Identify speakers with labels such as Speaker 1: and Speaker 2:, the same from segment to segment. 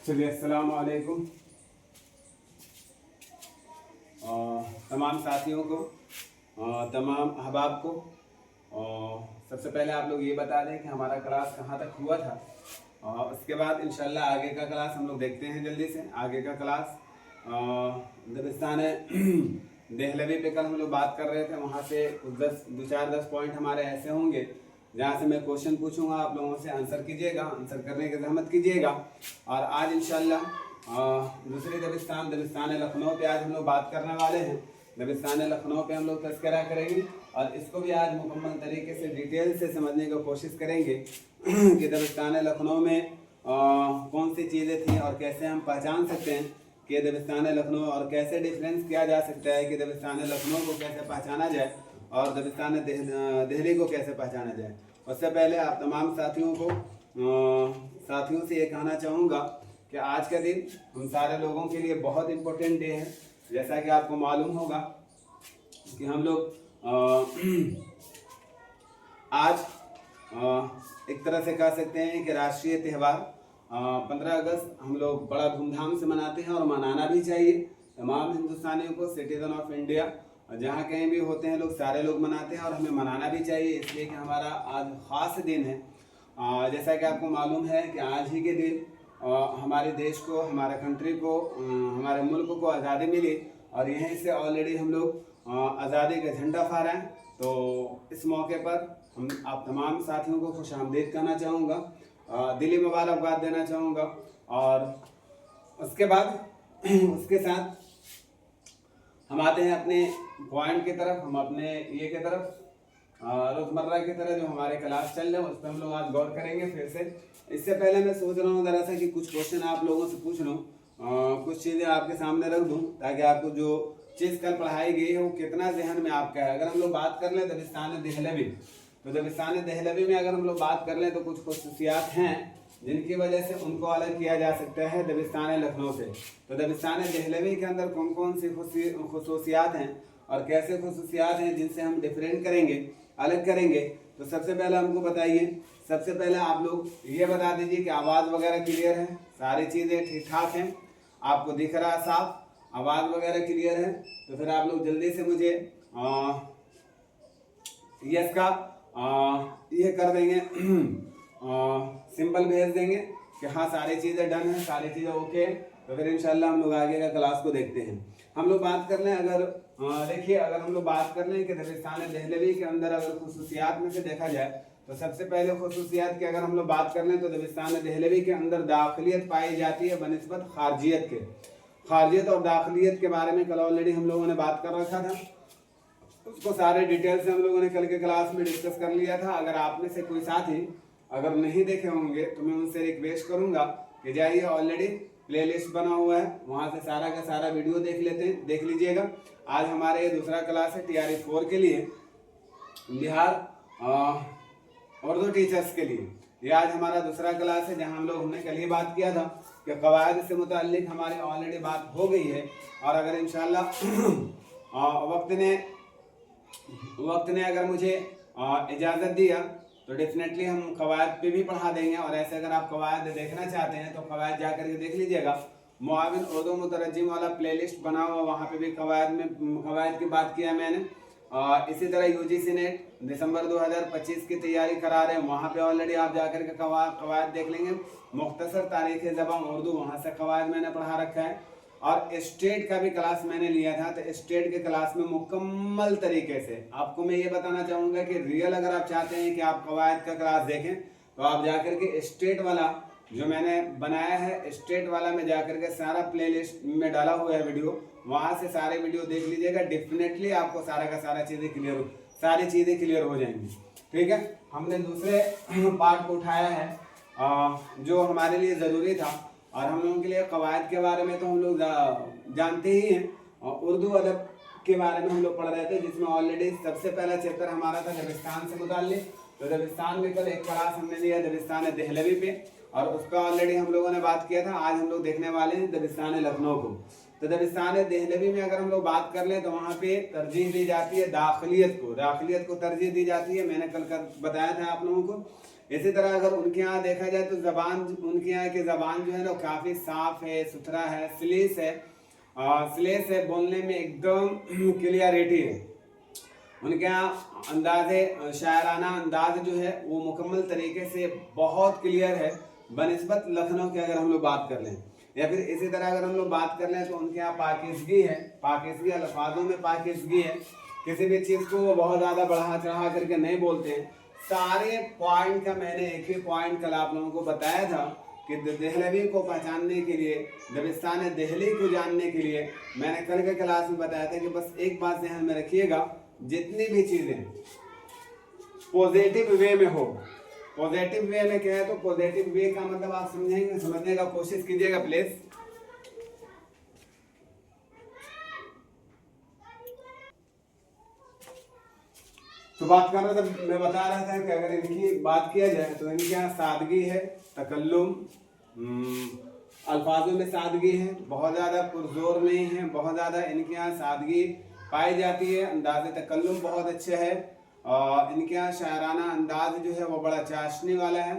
Speaker 1: चलिए अस्सलाम वालेकुम तमाम साथियों को, तमाम अहबाब को। सबसे पहले आप लोग ये बता दें कि हमारा क्लास कहाँ तक हुआ था। उसके बाद इंशाल्लाह आगे का क्लास हम लोग देखते हैं जल्दी से। आगे का क्लास दबिस्तान देहलवी पे कल हम लोग बात कर रहे थे। वहाँ से दो चार 10 पॉइंट हमारे ऐसे होंगे जहाँ से मैं क्वेश्चन पूछूंगा, आप लोगों से आंसर कीजिएगा, आंसर करने की जहमत कीजिएगा। और आज इंशाल्लाह दूसरी दबिस्तान लखनऊ पे आज हम लोग बात करने वाले हैं। दबिस्तान लखनऊ पे हम लोग तज़किरा करेंगे और इसको भी आज मुकम्मल तरीके से डिटेल से समझने की कोशिश करेंगे कि दबिस्तान लखनऊ में कौन सी चीज़ें थी और कैसे हम पहचान सकते हैं कि दबिस्तान लखनऊ, और कैसे डिफरेंस किया जा सकता है कि दबिस्तान लखनऊ को कैसे पहचाना जाए और दबिस्तान दिल्ली को कैसे पहचाना जाए। उससे पहले आप तमाम साथियों से ये कहना चाहूँगा कि आज का दिन हम सारे लोगों के लिए बहुत इम्पोर्टेंट डे है। जैसा कि आपको मालूम होगा कि हम लोग आज एक तरह से कह सकते हैं कि राष्ट्रीय त्यौहार 15 अगस्त हम लोग बड़ा धूमधाम से मनाते हैं और मनाना भी चाहिए। तमाम हिंदुस्तानियों को, सिटीजन ऑफ इंडिया जहाँ कहीं भी होते हैं लोग, सारे लोग मनाते हैं और हमें मनाना भी चाहिए, इसलिए कि हमारा आज ख़ास दिन है। जैसा कि आपको मालूम है कि आज ही के दिन हमारे देश को, हमारे कंट्री को, हमारे मुल्क को आज़ादी मिली और यहीं से ऑलरेडी हम लोग आज़ादी का झंडा फहराएं। तो इस मौके पर हम आप तमाम साथियों को खुश आमदीद करना चाहूँगा, दिली मुबारकबाद देना चाहूँगा। और उसके बाद उसके साथ हम आते हैं अपने पॉइंट की तरफ, हम अपने ये की तरफ रोज़मर्रा की तरह जो हमारे क्लास चल रहे हैं उस पर हम लोग आज गौर करेंगे फिर से। इससे पहले मैं सोच रहा हूँ ज़रा सा कि कुछ क्वेश्चन आप लोगों से पूछ लूँ, कुछ चीज़ें आपके सामने रख दूँ ताकि आपको जो चीज़ कल पढ़ाई गई है वो कितना जहन में आपका है। अगर हम लोग बात कर लें दबिस्तान देहलवी, तो दबिस्तान देहलवी में अगर हम लोग बात कर लें तो कुछ खसूसियात हैं जिनकी वजह से उनको अलग किया जा सकता है दबिस्तान लखनऊ से। तो दबिस्तान देहलवी के अंदर कौन कौन सी खसूसियात हैं और कैसे खसूसियात हैं जिनसे हम डिफरेंट करेंगे, अलग करेंगे। तो सबसे पहले हमको बताइए, सबसे पहले आप लोग ये बता दीजिए कि आवाज़ वगैरह क्लियर है, सारी चीज़ें ठीक ठाक हैं, आपको दिख रहा है साफ, आवाज़ वगैरह क्लियर है। तो फिर आप लोग जल्दी से मुझे यस का ये कर देंगे, सिंपल भेज देंगे कि हाँ सारी चीज़ें डन है, सारी चीज़ें ओके। तो फिर इंशाल्लाह हम लोग आगे का क्लास को देखते हैं। हम लोग बात कर लें, अगर देखिए अगर हम लोग बात कर लें कि दबिस्तान देहलवी के अंदर अगर खसूसियात में से देखा जाए तो सबसे पहले खसूसियात की अगर हम लोग बात कर लें तो दबिस्तान देहलवी के अंदर दाखिलियत पाई जाती है बनिस्बत खारजियत के। खारजियत और दाखिलियत के बारे में कल ऑलरेडी हम लोगों ने बात कर रखा था, उसको सारे डिटेल से हम लोगों ने कल के क्लास में डिस्कस कर लिया था। अगर आप में से कोई साथी अगर नहीं देखे होंगे तो मैं उनसे रिक्वेस्ट करूंगा कि जाइए, ऑलरेडी प्लेलिस्ट बना हुआ है, वहां से सारा का सारा वीडियो देख लीजिएगा। आज हमारे ये दूसरा क्लास है TRE 4 के लिए, बिहार उर्दू टीचर्स के लिए। ये आज हमारा दूसरा क्लास है जहां हम लोग हमने कल ये बात किया था कि कवायद से मुताल्लिक हमारी ऑलरेडी बात हो गई है। और अगर इंशाल्लाह वक्त ने अगर मुझे इजाज़त दिया तो डेफिनेटली हम कवायद पे भी पढ़ा देंगे। और ऐसे अगर आप कवायद देखना चाहते हैं तो कवायद जा करके देख लीजिएगा, मुआविन उर्दू मुतरज्जिम वाला प्लेलिस्ट बना हुआ, वहाँ पे भी कवायद की बात किया मैंने। इसी तरह UGC नेट दिसंबर 2025 की तैयारी करा रहे हैं, वहाँ पे ऑलरेडी आप जाकर के कवायद देख लेंगे। मुख्तसर तारीख़ ज़बान उर्दू, वहाँ से कवायद मैंने पढ़ा रखा है। और स्टेट का भी क्लास मैंने लिया था, तो स्टेट के क्लास में मुकम्मल तरीके से आपको मैं ये बताना चाहूँगा कि रियल अगर आप चाहते हैं कि आप कवायद का क्लास देखें तो आप जाकर के स्टेट वाला जो मैंने बनाया है, स्टेट वाला में जाकर के सारा प्लेलिस्ट में डाला हुआ है वीडियो, वहाँ से सारे वीडियो देख लीजिएगा। डेफिनेटली आपको सारा का सारा सारी चीज़ें क्लियर हो जाएंगी। ठीक है, हमने दूसरे पार्ट को उठाया है जो हमारे लिए ज़रूरी था। और हम लोगों के लिए कवायद के बारे में तो हम लोग जानते ही हैं, और उर्दू अदब के बारे में हम लोग पढ़ रहे थे जिसमें ऑलरेडी सबसे पहला चैप्टर हमारा था दबिस्तान से मुताल्लिक। तो दबिस्तान में कल एक क्लास हमने लिया दबिस्तान देहलवी पे और उसका ऑलरेडी हम लोगों ने बात किया था। आज हम लोग देखने वाले हैं दबिस्तान लखनऊ को। तो दबिस्तान देहलवी में अगर हम लोग बात कर लें तो वहाँ पे तरजीह दी जाती है दाखिलियत को तरजीह दी जाती है। मैंने कल बताया था आप लोगों को इसी तरह अगर उनके यहाँ देखा जाए तो जबान, उनके यहाँ की जबान जो है ना काफ़ी साफ है, सुथरा है, स्लेस है, बोलने में एकदम क्लियरिटी है। उनके यहाँ अंदाज़े शायराना अंदाज जो है वो मुकम्मल तरीके से बहुत क्लियर है बनिस्बत लखनऊ की अगर हम लोग बात कर लें। या फिर इसी तरह अगर हम लोग बात कर लें तो उनके यहाँ पाकिज़गी है, पाकिज़गी अल्फाजों में पाकिज़गी है। किसी भी चीज़ को वो बहुत ज़्यादा बढ़ा चढ़ा करके नहीं बोलते हैं। सारे पॉइंट का मैंने एक ही पॉइंट कल आप लोगों को बताया था कि देहलवी को पहचानने के लिए, दबिस्तान दिल्ली को जानने के लिए मैंने कल के क्लास में बताया था कि बस एक बात ध्यान में रखिएगा, जितनी भी चीज़ें पॉजिटिव वे में हो, पॉजिटिव वे में क्या है तो पॉजिटिव वे का मतलब आप समझेंगे, समझने का कोशिश कीजिएगा प्लीज। तो बात कर रहा था, मैं बता रहा था कि अगर इनकी बात किया जाए तो इनके यहाँ सादगी है, तकल्लुम, अल्फाजों में सादगी है, बहुत ज़्यादा पुरजोर नहीं है, बहुत ज़्यादा इनके यहाँ सादगी पाई जाती है। अंदाज़ तकल्लुम बहुत अच्छे है और इनके यहाँ शायराना अंदाज जो है वो बड़ा चाशनी वाला है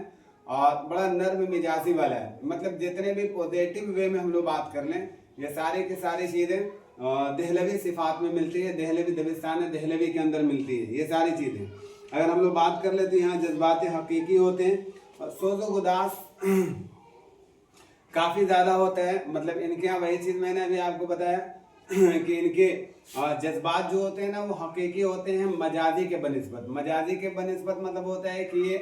Speaker 1: और बड़ा नर्म मिजाजी वाला है। मतलब जितने भी पॉजिटिव वे में हम लोग बात कर लें, ये सारी की सारी चीज़ें देहलवी सिफात में मिलती है, देहलवी दबिस्तान देहलवी के अंदर मिलती है ये सारी चीज़ें। अगर हम लोग बात कर ले तो यहाँ जज्बात हकीकी होते हैं और सोज़ो गुदास काफ़ी ज़्यादा होता है। मतलब इनके यहाँ वही चीज़ मैंने अभी आपको बताया कि इनके जज्बात जो होते हैं ना वो हकीकी होते हैं मजाजी के बनिस्बत। मजाजी के बनिस्बत मतलब होता है कि ये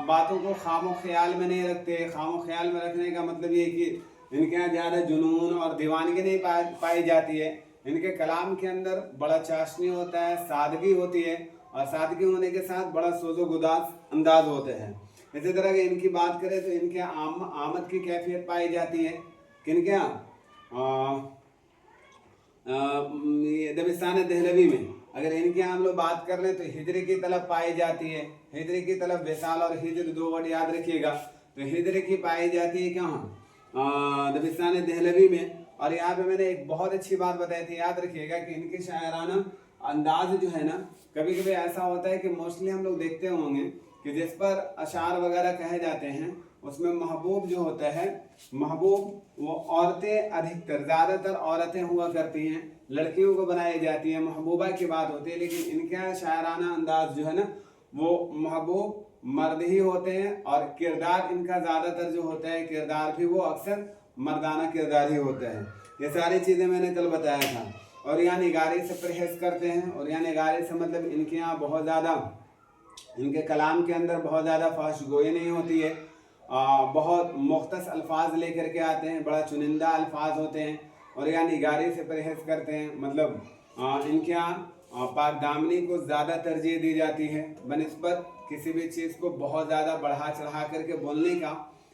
Speaker 1: बातों को खामो ख्याल में नहीं रखते। खामो ख्याल में रखने का मतलब ये कि इनके यहाँ ज़्यादा जुनून और दीवानगी नहीं पाई जाती है। इनके कलाम के अंदर बड़ा चाशनी होता है, सादगी होती है और सादगी होने के साथ बड़ा सोजो गुदास अंदाज होते हैं। इसी तरह की इनकी बात करें तो इनके यहाँ आमद की कैफियत पाई जाती है। किनके यहाँ दबिस्तान देहलवी में अगर इनके यहाँ हम लोग बात कर लें तो हिजरी की तलब पाई जाती है। हिजरी की तलब, विसाल और हिजर दो वर्ड याद रखिएगा। तो हिजरी की पाई जाती है कहाँ? दबिस्तान देहलवी में। और यहाँ पे मैंने एक बहुत अच्छी बात बताई थी, याद रखिएगा कि इनके शायराना अंदाज जो है ना, कभी कभी ऐसा होता है कि मोस्टली हम लोग देखते होंगे कि जिस पर अशार वगैरह कहे जाते हैं उसमें महबूब जो होता है, महबूब वो औरतें अधिकतर, ज़्यादातर औरतें हुआ करती हैं, लड़कियों को बनाई जाती है, महबूबा की बात होती है। लेकिन इनका शायराना अंदाज जो है ना वो महबूब मर्द ही होते हैं और किरदार इनका ज़्यादातर जो होता है, किरदार भी वो अक्सर मर्दाना किरदार ही होता है। ये सारी चीज़ें मैंने कल बताया था। और यहाँ निगारी से परहेज करते हैं। और यहाँ निगारी से मतलब इनके यहाँ बहुत ज़्यादा, इनके कलाम के अंदर बहुत ज़्यादा फहश गोई नहीं होती है। बहुत मुख्तस अल्फाज लेकर के आते हैं, बड़ा चुनिंदा अल्फाज होते हैं। और यहाँ निगारी से परहेज करते हैं। मतलब इनके यहाँ पाक दामनी को ज़्यादा तरजीह दी जाती है बनिस्बत किसी भी चीज़ को बहुत ज़्यादा बढ़ा चढ़ा करके बोलने का।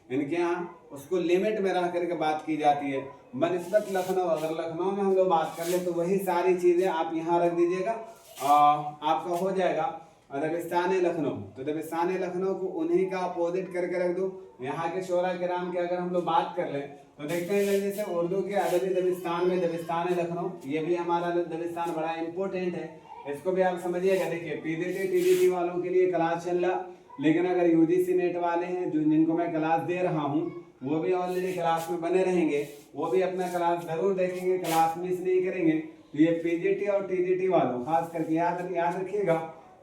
Speaker 1: इनके यहाँ उसको लिमिट में रह करके बात की जाती है बनिस्बत लखनऊ। अगर लखनऊ में हम लोग बात कर ले तो वही सारी चीज़ें आप यहाँ रख दीजिएगा, आपका हो जाएगा दबिस्तान लखनऊ। तो दबिस्तान लखनऊ को उन्हीं का अपोजिट करके रख दो। यहाँ के शोरा किराम की अगर हम लोग बात कर लें तो देखते हैं जैसे उर्दू के अदबी दबिस्तान में दबिस्तान लखनऊ, ये भी हमारा दबिस्तान बड़ा इंपॉर्टेंट है, इसको भी आप समझिएगा। देखिए पीडीटी टीडीटी वालों के लिए क्लास चल रहा, लेकिन अगर यूजीसी नेट वाले हैं जिनको मैं क्लास दे रहा हूँ वो भी ऑलरेडी क्लास में बने रहेंगे, वो भी अपना क्लास जरूर देखेंगे, क्लास मिस नहीं करेंगे। तो ये पीजीटी और टीजीटी वालों खास करके याद रखिएगा,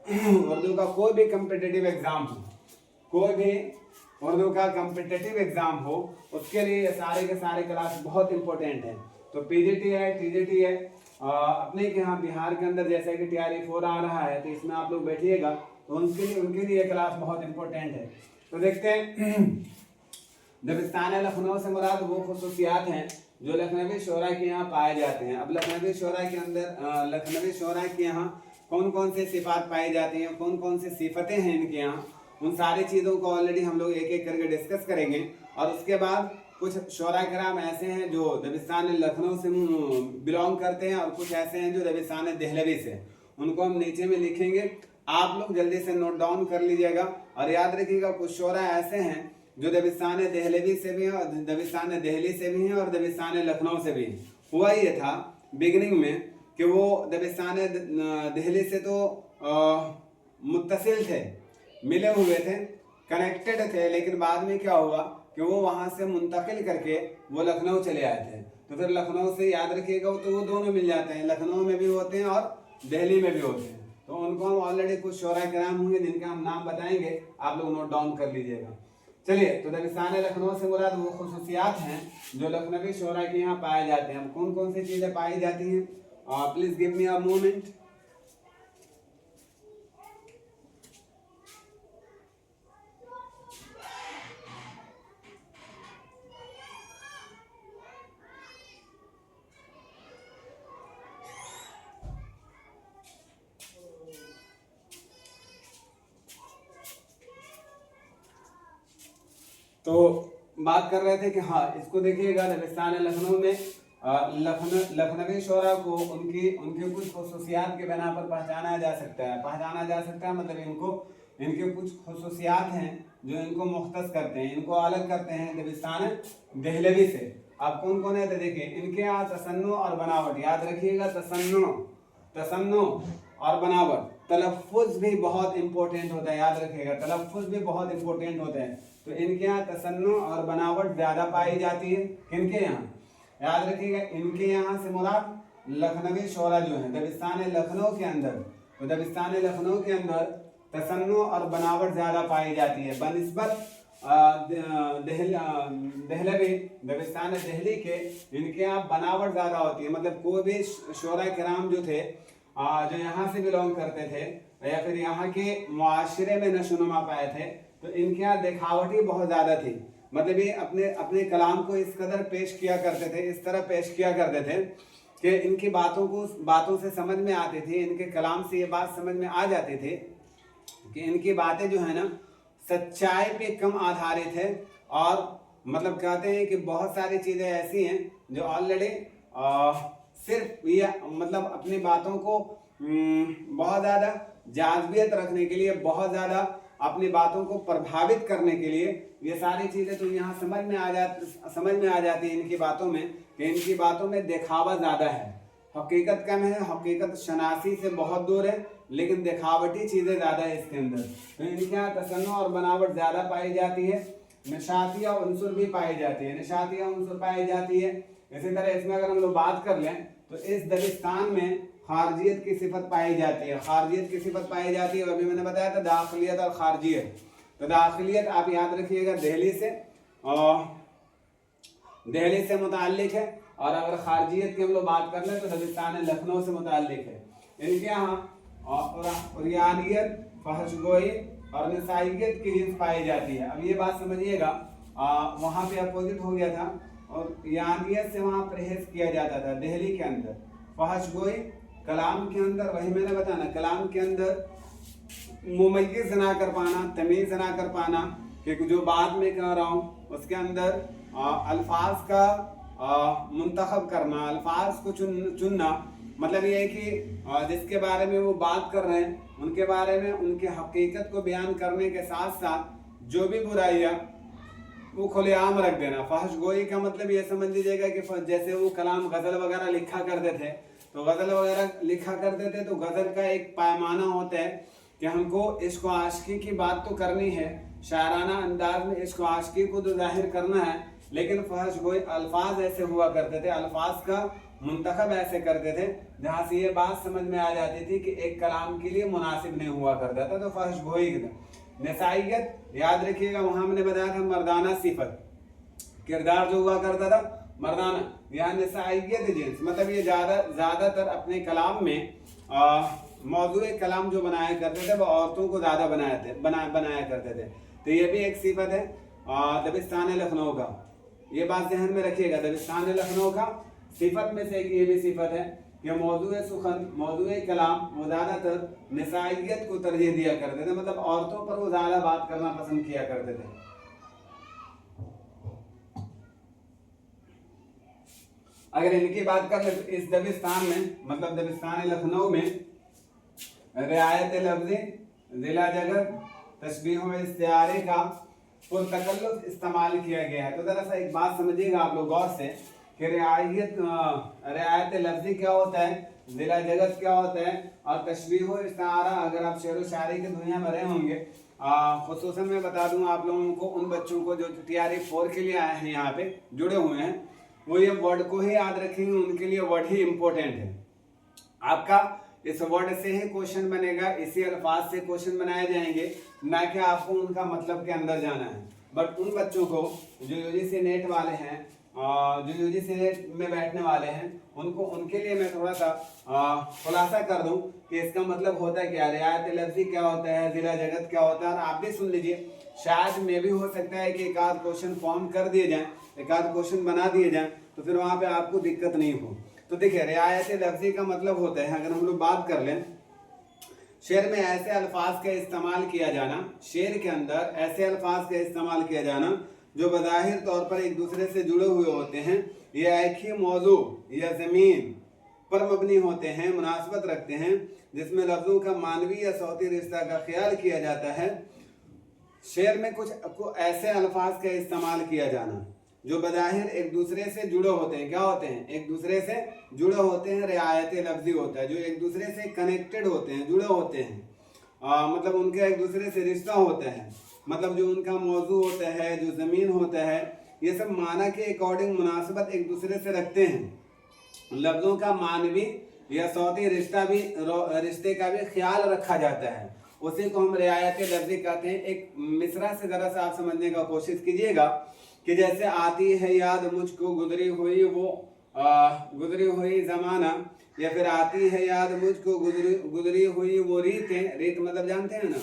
Speaker 1: उर्दू का कोई भी कम्पिटिटिव एग्जाम हो, कोई भी उर्दू का कम्पिटिटिव एग्जाम हो, उसके लिए सारे के सारे क्लास बहुत इंपॉर्टेंट है। तो पीजीटी है, टीजीटी है, अपने के यहाँ बिहार के अंदर जैसे कि TRE4 आ रहा है तो इसमें आप लोग बैठिएगा तो उनके लिए क्लास बहुत इंपॉर्टेंट है। तो देखते हैं दबिस्तान लखनऊ से मुराद वो खुसूसियात हैं जो लखनवी शोरा के यहाँ पाए जाते हैं। अब लखनवी शोरा के अंदर लखनवी शोरा के यहाँ कौन कौन से सिफात पाई जाती हैं, कौन कौन से सिफतें हैं इनके यहाँ, उन सारी चीज़ों को ऑलरेडी हम लोग एक एक करके डिस्कस करेंगे। और उसके बाद कुछ शोरा कराम ऐसे हैं जो दबिस्तान लखनऊ से बिलोंग करते हैं और कुछ ऐसे हैं जो दबिस्तान देहलवी से, उनको हम नीचे में लिखेंगे, आप लोग जल्दी से नोट डाउन कर लीजिएगा। और याद रखिएगा कुछ शोरा ऐसे हैं जो दबिस्तान देहलवी से भी हैं और दबिस्तान दिल्ली से भी हैं और दबिस्तान लखनऊ से भी हैं। हुआ ये था बिगिनिंग में कि वो दबिस्तान दिल्ली से तो मुत्तसिल थे, मिले हुए थे, कनेक्टेड थे, लेकिन बाद में क्या हुआ कि वो वहां से मुंतकिल करके वो लखनऊ चले आए थे। तो फिर लखनऊ से याद रखिएगा तो वो दोनों मिल जाते हैं, लखनऊ में भी होते हैं और दिल्ली में भी होते हैं। तो उनको हम ऑलरेडी कुछ शोरा कराम होंगे जिनके हम नाम बताएंगे, आप लोग नोट डाउन कर लीजिएगा। चलिए, तो दबिस्तान लखनऊ से मुराद वो खुसूसियात हैं जो लखनवी शोरा के यहाँ पाए जाते हैं। कौन कौन सी चीज़ें पाई जाती हैं? Please give me a moment. तो बात कर रहे थे कि हाँ, इसको देखिएगा, दबिस्तान लखनऊ में लखनवी शोरा को उनकी कुछ खुसूसियात के बिना पर पहचाना जा सकता है। मतलब इनके कुछ खुसूसियात हैं जो इनको मुख्तस करते हैं, इनको अलग करते हैं दबिस्तान दहलवी से। अब कौन कौन है? तो देखिए, इनके यहाँ तसन्नु और बनावट, याद रखिएगा, तसन्नु और बनावट। तलफ़ुज़ भी बहुत इंपॉर्टेंट होता है, याद रखिएगा, तलफ़ुज़ भी बहुत इंपॉर्टेंट होते हैं। तो इनके यहाँ तसन्नु और बनावट ज़्यादा पाई जाती है। किनके यहाँ? याद रखिएगा, इनके यहाँ से मुराद लखनवी शोरा जो है दबिस्तान लखनऊ के अंदर, तो दबिस्तान लखनऊ के अंदर तसन्नु और बनावट ज़्यादा पाई जाती है बनिस्बत दहलवी दबिस्तान दहली के। इनके यहाँ बनावट ज़्यादा होती है। मतलब कोई भी शोरा किराम जो थे, जो यहाँ से बिलोंग करते थे या फिर यहाँ के मुआशरे में नशोनुमा पाए थे, तो इनके यहाँ दिखावटी बहुत ज़्यादा थी। मतलब ये अपने कलाम को इस कदर पेश किया करते थे, इस तरह पेश किया करते थे कि इनकी बातों से समझ में आती थी, इनके कलाम से ये बात समझ में आ जाती थी कि इनकी बातें जो है ना सच्चाई पे कम आधारित है। और मतलब कहते हैं कि बहुत सारी चीज़ें ऐसी हैं जो ऑलरेडी सिर्फ ये मतलब अपनी बातों को बहुत ज़्यादा जाज़बियत रखने के लिए, बहुत ज़्यादा अपनी बातों को प्रभावित करने के लिए, ये सारी चीज़ें तो यहाँ समझ में आ जाती है इनकी बातों में कि इनकी बातों में दिखावा ज़्यादा है, हकीकत कम है, हकीकत शनासी से बहुत दूर है, लेकिन दिखावटी चीज़ें ज़्यादा है इसके अंदर। तो इनके यहाँ तसन्नु और बनावट ज़्यादा पाई जाती है। नशातिया उनसुर भी पाई जाती है, नशातिया उनसुर पाई जाती है। इसी तरह इसमें अगर हम लोग बात कर लें तो इस दबिस्तान में खारजियत की सिफत पाई जाती है। खारजियत की सिफत पाई जाती है, अभी मैंने बताया था दाखिलियत और खारजियत। तो दाखिलियत आप याद रखिएगा दिल्ली से मुताल्लिक है, और अगर खारजियत की हम लोग बात कर लें तो दबिस्तान लखनऊ से मुताल्लिक है। इनके यहाँ उरियानियत, फहशगोई और नसाइयत की जिन्स पाई जाती है। अब ये बात समझिएगा, वहाँ पे अपोजिट हो गया था, और यानियत से वहाँ परहेज किया जाता था दिल्ली के अंदर। फहशगोई कलाम के अंदर, वही मैंने बताना, कलाम के अंदर मुमय्यज़ ना कर पाना, तमीज़ ना कर पाना कि जो बात में कह रहा हूँ उसके अंदर अल्फाज का मुंतखब करना, अल्फाज को चुनना। मतलब ये है कि जिसके बारे में वो बात कर रहे हैं उनके बारे में उनके हकीकत को बयान करने के साथ साथ जो भी बुराइयाँ वो खुलेआम रख देना। फहश गोई का मतलब ये समझ लीजिएगा कि जैसे वो कलाम गज़ल वगैरह लिखा करते थे, तो गज़ल वगैरह लिखा करते थे तो गज़ल का एक पैमाना होता है कि हमको इश्क व आशिकी की बात तो करनी है, शायराना अंदाज में इश्क व आशिकी को तो जाहिर करना है, लेकिन फहश गोई अल्फाज ऐसे हुआ करते थे, अल्फाज का मुंतखब ऐसे करते थे जहाँ से ये बात समझ में आ जाती थी कि एक कलाम के लिए मुनासिब नहीं हुआ करता था, तो फहश गोई था। नसाइयत याद रखिएगा, वहाँ मैंने बताया था मर्दाना सिफत, किरदार जो हुआ करता था मर्दाना, यहाँ नसाइयत जिन्स, मतलब ये ज़्यादातर अपने कलाम में मौजूद कलाम जो बनाया करते थे वो औरतों को ज़्यादा बनाया करते थे। तो ये भी एक सिफत है दबिस्तान लखनऊ का, ये बात ध्यान में रखिएगा। दबिस्तान लखनऊ का सिफत में से एक ये भी सिफत है कि मौजूद कलाम वो ज़्यादातर नसाइयत को तरजीह दिया करते थे, मतलब औरतों पर वो ज़्यादा बात करना पसंद किया करते थे। अगर इनकी बात कर ले तो इस दबिस्तान में, मतलब दबिस्तान लखनऊ में रियायत लफ्ज़ी, ज़िला जगत, तशबीह व इस्तिआरे का पुरतकल्लुफ़ इस्तेमाल किया गया है। तो ज़रा सा एक बात समझिएगा आप लोग गौर से कि रियायत लफ्ज़ी क्या होता है, ज़िला जगत क्या होता है, और तशबीह व इस्तिआरा, अगर आप शेर व शायरी की दुनिया में रहे होंगे खुसूसन मैं बता दूं आप लोगों को, उन बच्चों को जो TRE 4 के लिए आए हैं यहाँ पे जुड़े हुए हैं, वो ये वर्ड को ही याद रखेंगे, उनके लिए वर्ड ही इम्पोर्टेंट है। आपका इस वर्ड से ही क्वेश्चन बनेगा, इसी अल्फाज से क्वेश्चन बनाए जाएंगे, ना कि आपको उनका मतलब के अंदर जाना है। बट उन बच्चों को जो UGC नेट वाले हैं, जो UGC नेट में बैठने वाले हैं, उनके लिए मैं थोड़ा सा खुलासा कर दूं कि इसका मतलब होता है क्या, रियायत लफ्जी क्या होता है, जिला जगत क्या होता है। और आप भी सुन लीजिए, शायद में भी हो सकता है कि एक आध क्वेश्चन फॉर्म कर दिए जाए, एक आध क्वेश्चन बना दिए जाए, तो फिर वहां पे आपको दिक्कत नहीं हो। तो देखिए, रियायत लफ्जी का मतलब होता है, अगर हम लोग बात कर लें, शेर में ऐसे अल्फाज का इस्तेमाल किया जाना, शेर के अंदर ऐसे अल्फाज का इस्तेमाल किया जाना जो बज़ाहिर तौर पर एक दूसरे से जुड़े हुए होते हैं, या एक ही मौजू या ज़मीन पर मबनी होते हैं, मुनासबत रखते हैं, जिसमें लफ्ज़ों का मानवी या सौती रिश्ता का ख्याल किया जाता है। शेर में कुछ ऐसे अल्फाज का इस्तेमाल किया जाना जो बज़ाहिर एक दूसरे से जुड़े होते हैं, क्या होते हैं, एक दूसरे से जुड़े होते हैं, रियायत लफ्जी होता है, जो एक दूसरे से कनेक्टेड होते हैं, जुड़े होते हैं, मतलब उनका एक दूसरे से रिश्ता होता है, मतलब जो उनका मौजू होता है, जो ज़मीन होता है, ये सब माना के अकॉर्डिंग मुनासबत एक दूसरे से रखते हैं। लफ्ज़ों का मानवी या सौती रिश्ते का भी ख्याल रखा जाता है, उसी को हम रियायत लफ्जी कहते हैं। एक मिसरा से ज़रा सा आप समझने का कोशिश कीजिएगा कि जैसे आती है याद मुझको गुजरी हुई ज़माना, या फिर आती है याद मुझको गुजरी हुई वो रीतें, रीत मतलब जानते हैं ना,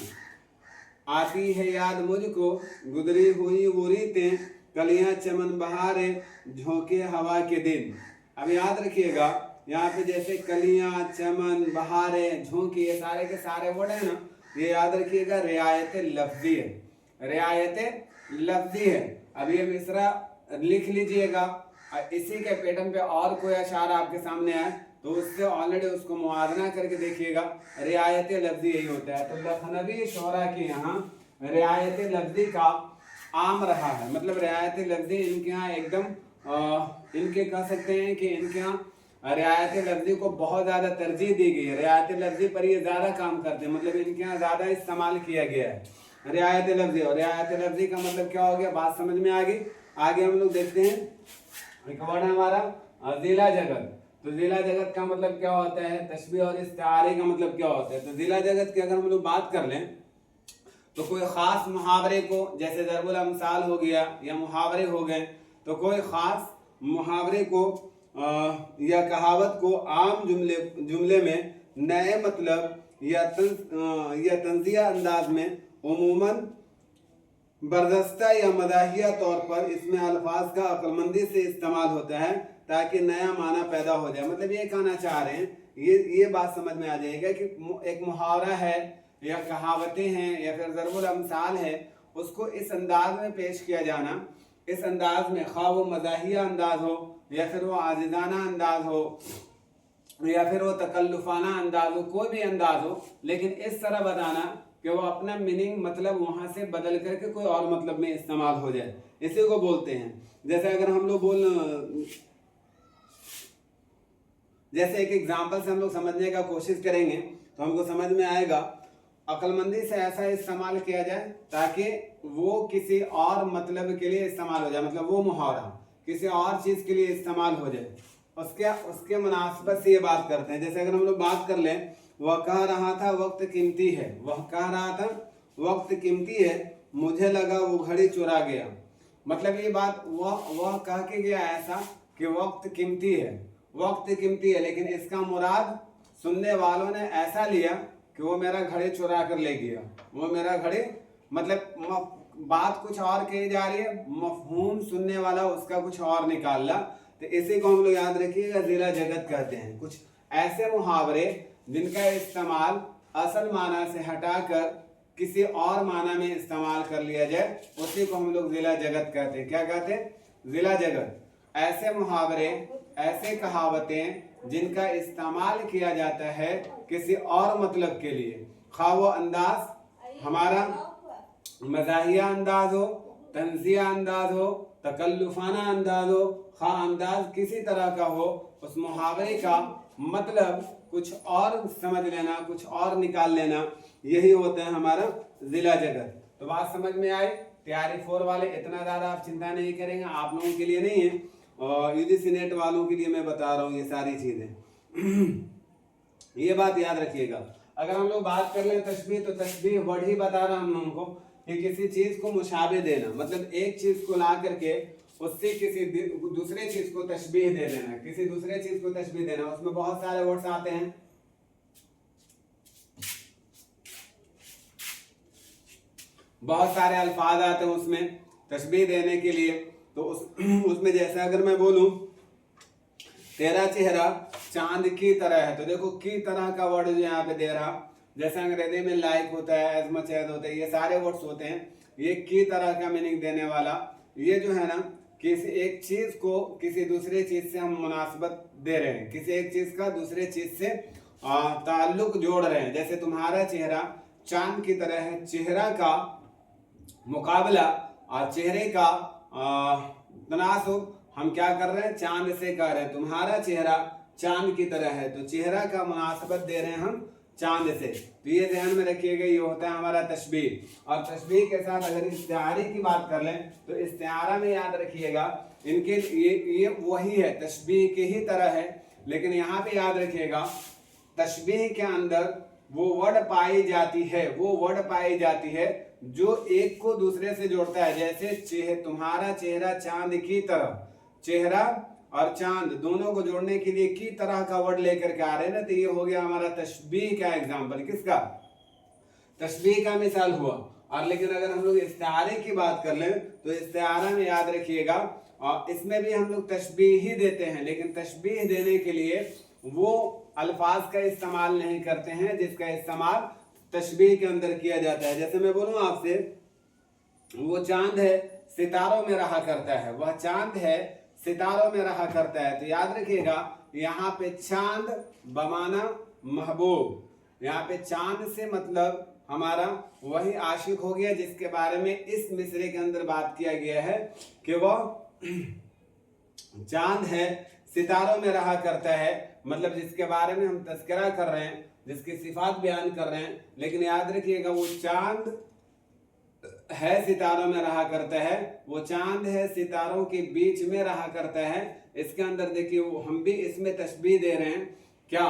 Speaker 1: आती है याद मुझको गुजरी हुई वो रीतें, कलियां चमन बहारे झोंके हवा के दिन। अब याद रखिएगा, यहाँ पे जैसे कलियां, चमन, बहारे, झोंके, ये सारे के सारे वर्ड है ना, ये याद रखिएगा रियायत लफ्जी है, रियायत लफ्जी है। अब ये मिसरा लिख लीजिएगा, इसी के पैटर्न पे और कोई अशार आपके सामने आए तो उससे ऑलरेडी उसको मुआवना करके देखिएगा, रियायत लफ्जी यही होता है। तो लखनवी शोरा के यहाँ रियायत लफ्जी का आम रहा है, मतलब रियायत लफ्जी इनके यहाँ एकदम इनके कह सकते हैं कि इनके यहाँ रियायत लफ्जी को बहुत ज़्यादा तरजीह दी गई है, रियायत लफ्जी पर ये ज़्यादा काम करते हैं, मतलब इनके यहाँ ज़्यादा इस्तेमाल किया गया है रियायत लफ्जी। और रियायत लफ्जी का मतलब क्या हो गया, बात समझ में आ गई। आगे हम लोग देखते हैं, एक वर्ड है हमारा जिला जगत। तो जिला जगत का मतलब क्या होता है, तशबीह और इस्तारे का मतलब क्या होता है। तो जिला जगत की अगर हम लोग बात कर लें तो कोई ख़ास मुहावरे को, जैसे ज़रबुल अमसाल हो गया या मुहावरे हो गए, तो कोई ख़ास मुहावरे को या कहावत को आम जुमले में नए मतलब या तंज़िया अंदाज में उमूमन बर्दस्ता या मदाहिया तौर पर इसमें अल्फाज का अक्लमंदी से इस्तेमाल होता है ताकि नया माना पैदा हो जाए। मतलब ये कहना चाह रहे हैं, ये बात समझ में आ जाएगा कि एक मुहावरा है या कहावतें हैं या फिर ज़रबुल अमसाल है, उसको इस अंदाज में पेश किया जाना, इस अंदाज में, खा वो मदाहिया अंदाज हो या फिर वो आजिज़ाना अंदाज हो या फिर वो तकल्लुफाना अंदाज हो, कोई भी अंदाज हो, लेकिन इस तरह बताना कि वो अपना मीनिंग मतलब वहां से बदल करके कोई और मतलब में इस्तेमाल हो जाए, इसी को बोलते हैं। जैसे अगर हम लोग जैसे एक एग्जांपल से हम लोग समझने का कोशिश करेंगे तो हमको समझ में आएगा, अक्लमंदी से ऐसा इस्तेमाल किया जाए ताकि वो किसी और मतलब के लिए इस्तेमाल हो जाए, मतलब वो मुहावरा किसी और चीज़ के लिए इस्तेमाल हो जाए, उसके मुनासिबत से ये बात करते हैं। जैसे अगर हम लोग बात कर लें, वह कह रहा था वक्त कीमती है, वह कह रहा था वक्त कीमती है, मुझे लगा वो घड़ी चुरा गया। मतलब ये बात वह कह के गया ऐसा कि वक्त कीमती है, वक्त कीमती है, लेकिन इसका मुराद सुनने वालों ने ऐसा लिया कि वो मेरा घड़ी चुरा कर ले गया, वो मेरा घड़ी, मतलब बात कुछ और कही जा रही है, मफहूम सुनने वाला उसका कुछ और निकाल ला। तो इसी को हम लोग याद रखिएगा जिला जगत कहते हैं। कुछ ऐसे मुहावरे जिनका इस्तेमाल असल माना से हटाकर किसी और माना में इस्तेमाल कर लिया जाए, उसी को हम लोग जिला जगत कहते हैं। क्या कहते हैं, जिला जगत। ऐसे मुहावरे, ऐसे कहावतें जिनका इस्तेमाल किया जाता है किसी और मतलब के लिए, खा वो अंदाज हमारा मज़ाहिया अंदाज हो, तंज़िया अंदाज हो, तकल्लुफाना अंदाज हो, खा अंदाज किसी तरह का हो, उस मुहावरे का मतलब कुछ और समझ लेना, कुछ और निकाल लेना, यही होता है हमारा जिला जगत। तो बात समझ में आई। तैयारी 4 वाले इतना ज्यादा आप चिंता नहीं करेंगे, आप लोगों के लिए नहीं है, और यूजीसी नेट वालों के लिए मैं बता रहा हूँ ये सारी चीजें। ये बात याद रखिएगा। अगर हम लोग बात कर लें तशबीह, तो तशबीह वर्ड ही बता रहा हम लोगों को कि किसी चीज को मुशाबे देना, मतलब एक चीज को ला करके उससे किसी दूसरे चीज को तशबीह दे देना, किसी दूसरे चीज को तशबीह देना। उसमें बहुत सारे वर्ड्स आते हैं, बहुत सारे अल्फाज आते हैं उसमें तशबीह देने के लिए। तो उसमें जैसे अगर मैं बोलूं तेरा चेहरा चांद की तरह है, तो देखो की तरह का वर्ड जो यहाँ पे दे रहा, जैसे अंग्रेजी में लाइक होता है, एज मच एज होता है, ये सारे वर्ड्स होते हैं। ये की तरह का मीनिंग देने वाला, ये जो है ना, किसी एक चीज को किसी दूसरे चीज से हम मुनासबत दे रहे हैं, किसी एक चीज का दूसरे चीज से ताल्लुक जोड़ रहे हैं। जैसे तुम्हारा चेहरा चांद की तरह है, चेहरा का मुकाबला और चेहरे का तनासुब हम क्या कर रहे हैं, चांद से कर रहे हैं। तुम्हारा चेहरा चांद की तरह है, तो चेहरा का मुनासबत दे रहे हैं हम चांद से। तो ये ध्यान में रखिएगा, ये होता है हमारा तशबीह। और तशबीह के साथ अगर इस्तिआरे की बात कर लें, तो इस्तिआरा में याद रखिएगा इनके ये वही है, तशबीह के ही तरह है, लेकिन यहाँ पे याद रखिएगा तशबीह के अंदर वो वर्ड पाई जाती है, वो वर्ड पाई जाती है जो एक को दूसरे से जोड़ता है। जैसे तुम्हारा चेहरा चांद की तरह, चेहरा और चांद दोनों को जोड़ने के लिए की तरह का वर्ड लेकर के आ रहे हैं ना, तो ये हो गया हमारा तशबीह का एग्जाम्पल। किसका? तशबीह का मिसाल हुआ। और लेकिन अगर हम लोग इस्तिआरे की बात कर लें, तो इस्तिआरा में याद रखिएगा, और इसमें भी हम लोग तशबीह ही देते हैं, लेकिन तशबीह देने के लिए वो अल्फाज का इस्तेमाल नहीं करते हैं जिसका इस्तेमाल तशबीह के अंदर किया जाता है। जैसे मैं बोलूं आपसे, वो चांद है सितारों में रहा करता है, वह चांद है सितारों में रहा करता है। तो याद रखिएगा यहाँ पे चांद बमाना महबूब, यहाँ पे चांद से मतलब हमारा वही आशिक हो गया जिसके बारे में इस मिसरे के अंदर बात किया गया है कि वह चांद है सितारों में रहा करता है, मतलब जिसके बारे में हम तस्करा कर रहे हैं, जिसकी सिफात बयान कर रहे हैं। लेकिन याद रखिएगा वो चांद है सितारों में रहा करता है, वो चांद है सितारों के बीच में रहा करता है। इसके अंदर देखिए हम भी इसमें तशबीह दे रहे हैं क्या,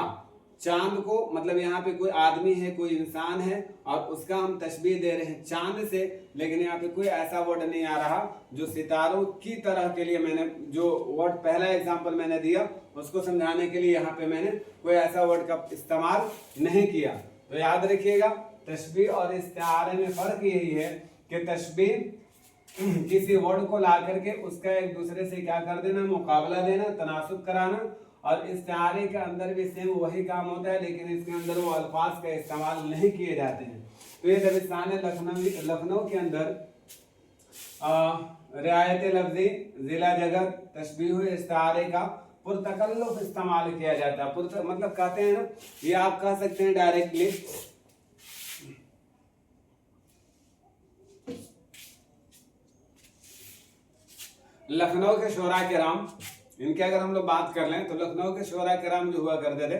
Speaker 1: चांद को, मतलब यहाँ पे कोई आदमी है, कोई इंसान है, और उसका हम तशबीह दे रहे हैं चांद से। लेकिन यहाँ पे कोई ऐसा वर्ड नहीं आ रहा जो सितारों की तरह के लिए, मैंने जो वर्ड पहला एग्जांपल मैंने दिया उसको समझाने के लिए यहाँ पे मैंने कोई ऐसा वर्ड का इस्तेमाल नहीं किया। तो याद रखिएगा तशबीह और इस्तिआरे में फर्क यही है कि तशबीह किसी वर्ड को ला करके उसका एक दूसरे से क्या कर देना, मुकाबला देना, तनासुब कराना। और इस्तिआरे के अंदर भी सेम वही काम होता है, लेकिन इसके अंदर वो अल्फाज का इस्तेमाल नहीं किए जाते हैं। तो ये दबिस्तान लखनऊ के अंदर रियायत लफ्जी जिला जगत तशबीह इस्तिआरे का पुरतकल्लुफ इस्तेमाल किया जाता है। मतलब कहते हैं ना, ये आप कह सकते हैं डायरेक्टली लखनऊ के शोरा किराम, इनके अगर हम लोग बात कर लें तो लखनऊ के शोरा किराम जो हुआ करते थे,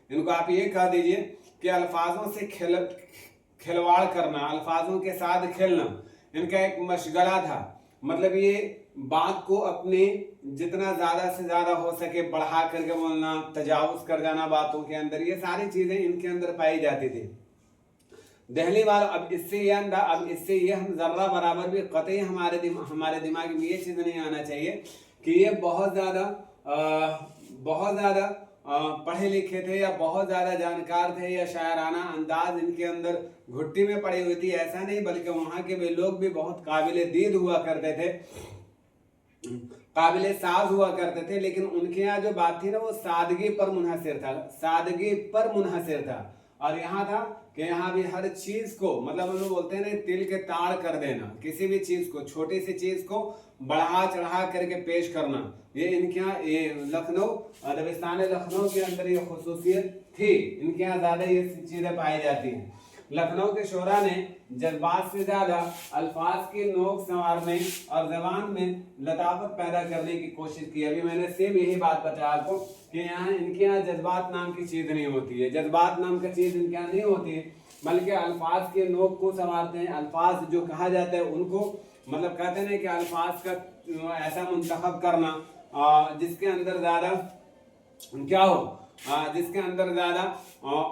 Speaker 1: इनको आप ये कह दीजिए कि अल्फाजों से खिलवाड़ करना, अल्फाजों के साथ खेलना इनका एक मशगला था। मतलब ये बात को अपने जितना ज्यादा से ज्यादा हो सके बढ़ा करके बोलना, तजावुज कर जाना बातों के अंदर, ये सारी चीजें इनके अंदर पाई जाती थी। दहली वाला अब इससे ये हम जर्रा बराबर भी कतई हमारे दिमाग में ये चीज़ नहीं आना चाहिए कि ये बहुत ज़्यादा पढ़े लिखे थे या बहुत ज़्यादा जानकार थे या शायराना अंदाज इनके अंदर घुट्टी में पड़ी हुई थी, ऐसा नहीं, बल्कि वहाँ के वे लोग भी बहुत काबिल दीद हुआ करते थे, काबिल साज हुआ करते थे। लेकिन उनके यहाँ जो बात थी ना, वो सादगी पर मुनहसिर था, सादगी पर मुनहसिर था। और यहाँ था कि यहाँ भी हर चीज को, मतलब हम लोग बोलते हैं ना, तिल के ताड़ कर देना, किसी भी चीज को, छोटी सी चीज को बढ़ा चढ़ा करके पेश करना, ये इनके यहाँ, ये लखनऊ दबिस्तान लखनऊ के अंदर ये खुसूसियत थी। इनके यहाँ ज्यादा ये चीजें पाई जाती हैं। लखनऊ के शोरा ने जज्बात से ज्यादा अल्फाज की नोक संवारने और जबान में लताफत पैदा करने की कोशिश की। अभी मैंने सेम यही बात बताया आपको कि यहाँ इनके यहाँ जज्बात नाम की चीज नहीं होती है, जज्बात नाम की चीज इनके यहाँ नहीं होती है। बल्कि अल्फाज के नोक को संवारते हैं। अल्फाज जो कहा जाता है उनको मतलब कहते हैं कि अल्फाज का ऐसा मुंतखब करना जिसके अंदर ज़्यादा क्या हो, जिसके अंदर ज़्यादा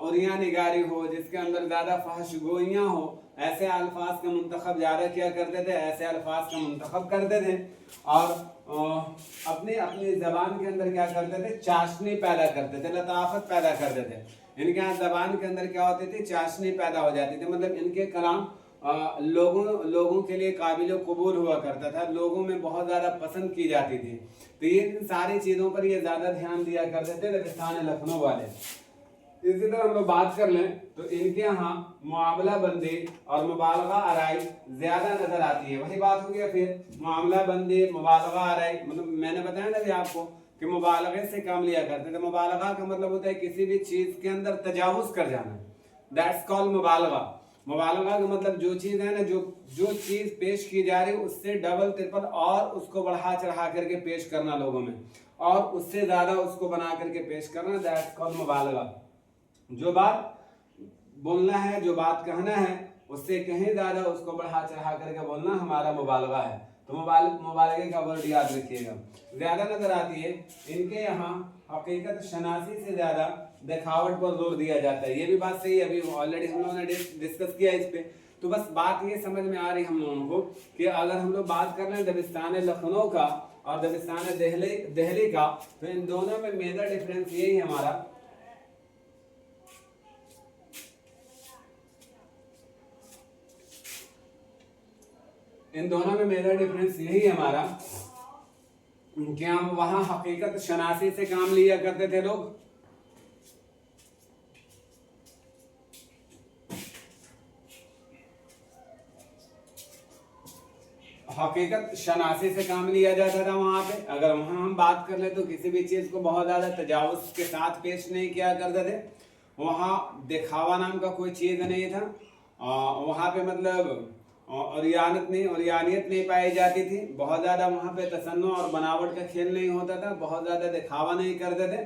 Speaker 1: उरिया निगारी हो, जिसके अंदर ज़्यादा फहश गोइयाँ हो, ऐसे अल्फाज का मुंतखब ज़्यादा किया करते थे, ऐसे अल्फाज का मुंतखब करते थे। और अपनी अपनी ज़बान के अंदर क्या करते थे, चाशनी पैदा करते थे, लताफत पैदा करते थे। इनके यहाँ ज़बान के अंदर क्या होती थी, चाशनी पैदा हो जाती थी, मतलब इनके कलाम लोगों के लिए काबिल कबूल हुआ करता था, लोगों में बहुत ज़्यादा पसंद की जाती थी। तो ये इन सारी चीज़ों पर ये ज़्यादा ध्यान दिया करते थे दबिस्तान लखनऊ वाले। इसी तरह हम लोग बात कर लें तो इनके यहाँ मुआमला बंदी और मुबालगा आराई ज़्यादा नज़र आती है। वही बात हो गया फिर मुआमला बंदी मुबालगा आराई, मतलब मैंने बताया ना भी आपको कि मुबालगे से काम लिया करते थे। मुबालगा का मतलब होता है किसी भी चीज़ के अंदर तजावुज़ कर जाना, दैट्स कॉल्ड मुबालगा। मुबालगा का मतलब जो चीज़ है ना, जो चीज़ पेश की जा रही है उससे डबल ट्रिपल और उसको बढ़ा चढ़ा करके पेश करना लोगों में, और उससे ज़्यादा उसको बना करके पेश करना, दैट्स कॉल्ड मुबालगा। जो बात बोलना है, जो बात कहना है, उससे कहीं ज़्यादा उसको बढ़ा चढ़ा करके बोलना हमारा मुबालगा है। तो मुबालगे का वर्ड याद रखिएगा। ज़्यादा नज़र आती है इनके यहाँ हकीकत शनासी से ज़्यादा दिखावट पर जोर दिया जाता है। ये भी बात सही है, अभी ऑलरेडी हम लोगों ने डिस्कस किया इस पे। तो बस बात ये समझ में आ रही हम लोगों को कि अगर हम लोग बात कर रहे हैं दबिस्तान लखनऊ का और दबिस्तान दिल्ली का, तो इन दोनों में मेजर डिफरेंस यही है हमारा, इन दोनों में मेजर डिफरेंस यही है हमारा कि हम वहां हकीकत शनासी से काम लिया करते थे लोग, हकीकत शनासी से काम लिया जाता था वहां पे। अगर वहां हम बात कर ले तो किसी भी चीज को बहुत ज्यादा तजावुज के साथ पेश नहीं किया करते थे। वहां दिखावा नाम का कोई चीज नहीं था, वहां पे मतलब औरियानियत नहीं पाई जाती थी। बहुत ज़्यादा वहाँ पे तसन्नो और बनावट का खेल नहीं होता था, बहुत ज़्यादा दिखावा नहीं करते थे।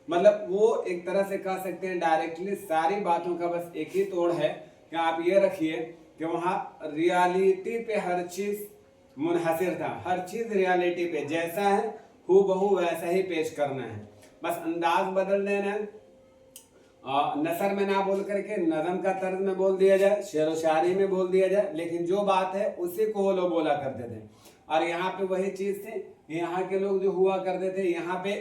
Speaker 1: मतलब वो एक तरह से कह सकते हैं डायरेक्टली सारी बातों का बस एक ही तोड़ है कि आप ये रखिए कि वहाँ रियलिटी पे हर चीज़ मुनहसिर था, हर चीज़ रियलिटी पे जैसा है हूबहू वैसा ही पेश करना है, बस अंदाज बदल देना है। नसर में ना बोल करके नज़म का तर्ज में बोल दिया जाए, शेर व शायरी में बोल दिया जाए, लेकिन जो बात है उसी को वो लोग बोला करते थे। और यहाँ पे वही चीज़ थी, यहाँ के लोग जो हुआ करते थे, यहाँ पे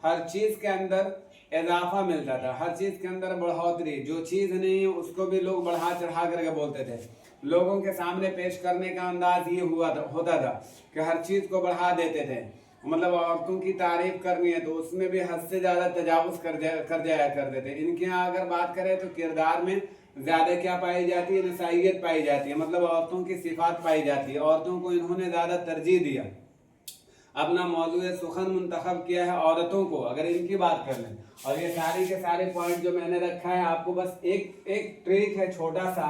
Speaker 1: हर चीज़ के अंदर इजाफा मिलता था, हर चीज़ के अंदर बढ़ोतरी, जो चीज़ नहीं है उसको भी लोग बढ़ा चढ़ा करके बोलते थे। लोगों के सामने पेश करने का अंदाज ये होता था कि हर चीज़ को बढ़ा देते थे। मतलब औरतों की तारीफ करनी है तो उसमें भी हद से ज़्यादा तजावुज़ कर जाया करते थे। इनके यहाँ अगर बात करें तो किरदार में ज़्यादा क्या पाई जाती है, नसाइयत पाई जाती है, मतलब औरतों की सिफात पाई जाती है। औरतों को इन्होंने ज़्यादा तरजीह दिया, अपना मौजूद सुखन मुंतखब किया है औरतों को, अगर इनकी बात कर लें। और ये सारे के सारे पॉइंट जो मैंने रखा है आपको बस एक ट्रिक है छोटा सा,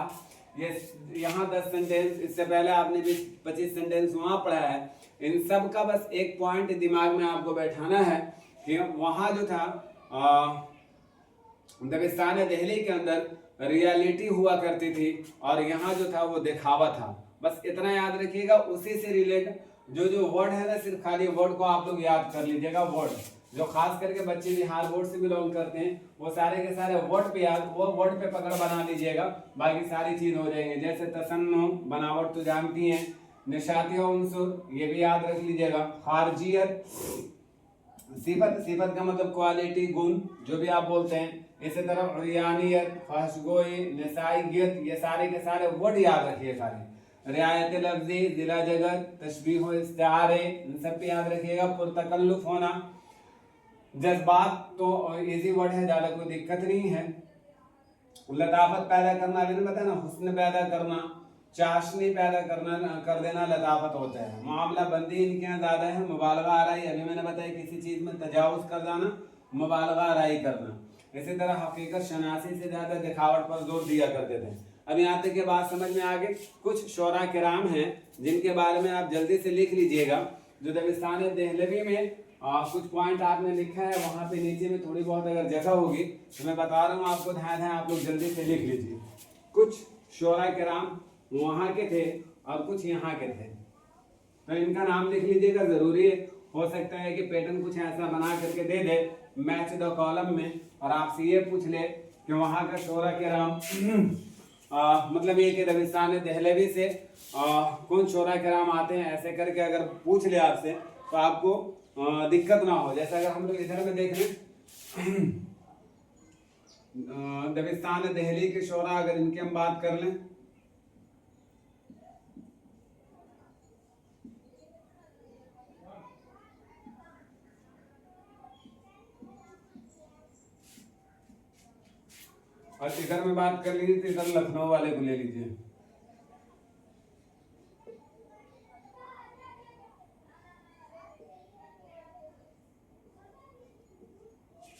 Speaker 1: ये यहाँ 10 सेंटेंस, इससे पहले आपने भी 25 सेंटेंस वहाँ पढ़ा है, इन सब का बस एक पॉइंट दिमाग में आपको बैठाना है कि वहाँ जो था दबिस्तान दिल्ली के अंदर रियलिटी हुआ करती थी और यहाँ जो था वो दिखावा था। बस इतना याद रखिएगा। उसी से रिलेटेड जो वर्ड है ना, सिर्फ खाली वर्ड को आप लोग याद कर लीजिएगा। वर्ड जो खास करके बच्चे बिहार बोर्ड से बिलोंग करते हैं वो सारे के सारे वर्ड पे वो वर्ड पे पकड़ बना लीजिएगा, बाकी सारी चीज हो जाएंगे। जैसे तसन्नु बनावट तो जानती हैं, निशाती उनसुर ये भी याद रख लीजिएगा, खारजियत सिफत, सिफत का मतलब क्वालिटी गुण जो भी आप बोलते हैं। इसी तरह उरियानियत, फहशगोई, निसाइयत, ये सारे के सारे वर्ड याद रखिए सारे। रियायत लफ्जी, जिला जगत, तशबीह इस्तिआरे, इन सब पे याद रखिएगा। पुरतकल्लुफ होना, जज्बात तो इजी वर्ड है, ज़्यादा कोई दिक्कत नहीं है। लताफत पैदा करना, मैंने बताया ना, हुस्न पैदा करना, चाशनी पैदा कर देना लताफत होता है। मामला बंदी इनके यहाँ ज़्यादा है। मुबालगा आराई, अभी मैंने बताया किसी चीज़ में तजावुज़ कर जाना, मुबालगा आराई करना। इसी तरह हकीकत शनासी से ज़्यादा दिखावट पर जोर दिया करते थे। अब यहाँ तक के बात समझ में आगे। कुछ शोरा किराम हैं जिनके बारे में आप जल्दी से लिख लीजिएगा। जो दबिस्तान देहलवी में कुछ पॉइंट आपने लिखा है, वहाँ पे नीचे में थोड़ी बहुत अगर जगह होगी तो मैं बता रहा हूँ आपको, ध्यान है, आप लोग जल्दी से लिख लीजिए। कुछ शोरा किराम वहाँ के थे और कुछ यहाँ के थे, तो इनका नाम लिख लीजिएगा, जरूरी है। हो सकता है कि पैटर्न कुछ ऐसा बना करके दे दे मैच द कॉलम में और आपसे ये पूछ ले कि वहाँ का शोरा किराम मतलब ये कि दबिस्तान दहलवी से कौन शोरा किराम आते हैं, ऐसे करके अगर पूछ ले आपसे तो आपको दिक्कत ना हो। जैसे अगर हम लोग इधर में देख लें दबिस्तान दहली के शोरा, अगर इनकी हम बात कर लें और इधर में बात कर लीजिए तो इधर लखनऊ वाले को ले लीजिए।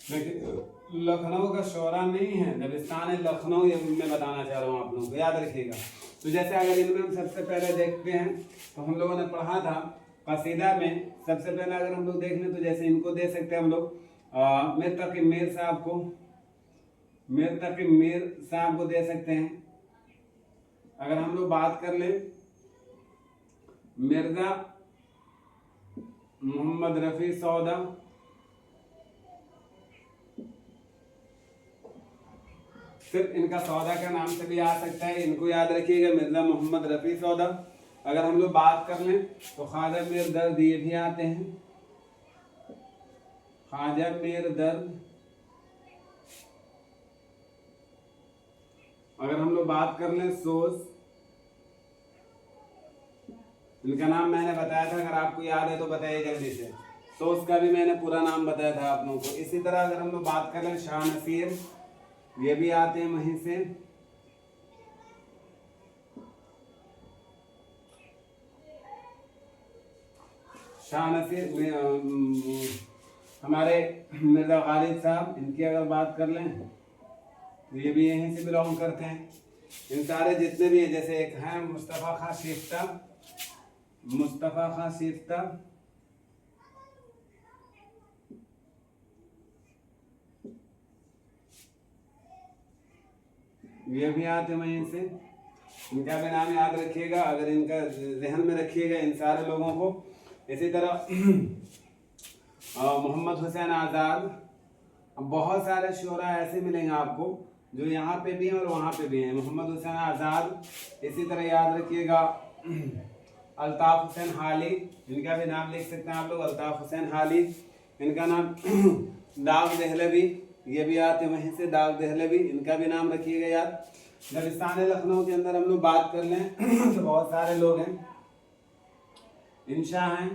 Speaker 1: देखिए लखनऊ का शोरा नहीं है, दबिस्तान लखनऊ, ये मैं बताना चाह रहा हूँ आप लोगों को, याद रखिएगा। तो जैसे अगर इनमें हम सबसे पहले देखते हैं तो हम लोगों ने पढ़ा था कसीदा में, सबसे पहले अगर हम लोग देख लें तो जैसे इनको दे सकते हैं हम लोग मीर तकी मीर साहब को, मीर तकी मीर साहब को दे सकते हैं। अगर हम लोग बात कर लें मिर्जा मोहम्मद रफी सौदा, सिर्फ इनका सौदा का नाम से भी आ सकता है, इनको याद रखिएगा, मिर्जा मोहम्मद रफी सौदा। अगर हम लोग बात कर लें तो ख्वाजा मीर दर्द ये भी आते हैं, ख्वाजा मीर दर्द। अगर हम लोग बात कर लें सोज, इनका नाम मैंने बताया था, अगर आपको याद है तो बताइए जल्दी से, सोज का भी मैंने पूरा नाम बताया था आप लोगों को। इसी तरह अगर हम लोग बात कर लें शाह नसीर, ये भी आते हैं वहीं से। शाह नसीर हमारे मिर्जा खालिद साहब, इनकी अगर बात कर लें तो ये भी यहीं से बिलोंग करते हैं। इन सारे जितने भी हैं, जैसे एक हैं मुस्तफ़ा खां शिफ्ता, मुस्तफ़ा खां शिफ्ता, ये भी आते हैं वहीं से। इनका भी नाम याद रखिएगा, अगर इनका जहन में रखिएगा इन सारे लोगों को। इसी तरह मोहम्मद हुसैन आज़ाद, बहुत सारे शोरा ऐसे मिलेंगे आपको जो यहाँ पे भी हैं और वहाँ पे भी हैं। मोहम्मद हुसैन आज़ाद, इसी तरह याद रखिएगा अल्ताफ़ हुसैन हाली, इनका भी नाम लिख सकते हैं आप लोग, अल्ताफ़ हुसैन हाली। इनका नाम दाग दहलवी, ये भी आते वहीं से, दाग दहलवी, इनका भी नाम रखिएगा याद। दबिस्तान लखनऊ के अंदर हम लोग बात कर लें तो बहुत सारे लोग हैं। इंशा हैं,